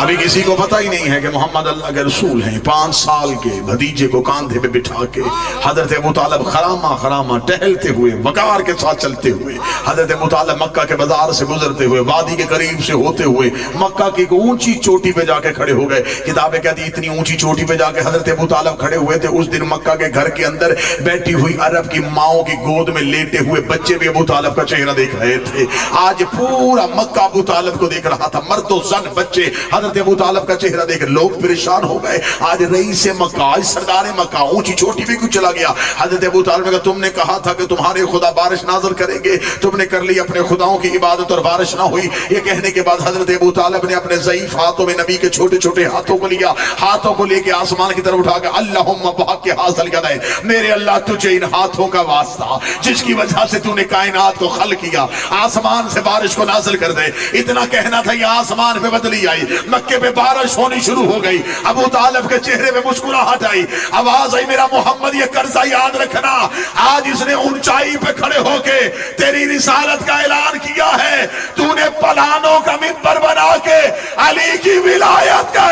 Speaker 1: ابھی کسی کو پتہ ہی نہیں ہے کہ محمد اللہ کے رسول ہیں۔ 5 سال کے بھتیجے کو کاندھے پہ بٹھا کے حضرت ابو طالب خرامہ خرامہ ٹہلتے ہوئے وقار کے ساتھ چلتے ہوئے، حضرت ابو طالب مکہ کے بازار سے گزرتے ہوئے وادی کے قریب سے ہوتے ہوئے مکہ کی ایک اونچی چوٹی پہ جا کے کھڑے ہو گئے۔ کتابیں کہتی اتنی اونچی چوٹی پہ جا کے حضرت ابو طالب کھڑے ہوئے تھے، اس دن مکہ کے گھر کے اندر بیٹھی ہوئی عرب کی ماؤں کی گود میں لیٹے ہوئے بچے بھی ابو طالب کا چہرہ دیکھ رہے تھے۔ آج پورا مکہ ابو طالب کو دیکھ رہا تھا، مرد و زن بچے حضرت ابو طالب کا چہرہ دیکھ لوگ پریشان ہو گئے. آج رئیس مکہ، آج سردار مکہ، اونچی چھوٹی بھی کچھ چلا گیا. حضرت ابو طالب نے کہا تم نے کہا تھا کہ تمہارے خدا بارش نازل کریں گے، تم نے کر لی اپنے خداؤں کی عبادت اور بارش نہ ہوئی. یہ کہنے کے بعد حضرت ابو طالب نے اپنے ضعیف ہاتھوں میں نبی کے چھوٹے چھوٹے ہاتھوں کو لیا، ہاتھوں کو لے کے آسمان کی طرف اٹھا کے اللہم بحق حاصل کر دے، میرے اللہ تجھے ان ہاتھوں کا واسطہ جس کی وجہ سے تو نے کائنات کو خلق کیا، آسمان سے بارش کو نازل کر دے. اتنا کہنا تھا، یہ آسمان پہ بدلی آئی، مکے پہ بارش ہونی شروع ہو گئی. ابو طالب کے چہرے پہ مسکراہٹ آئی، آواز آئی میرا محمد یہ قرضہ یاد رکھنا، آج اس نے اونچائی پہ کھڑے ہو کے تیری رسالت کا اعلان کیا ہے، تو نے پلانوں کا منبر بنا کے علی کی ولایت کا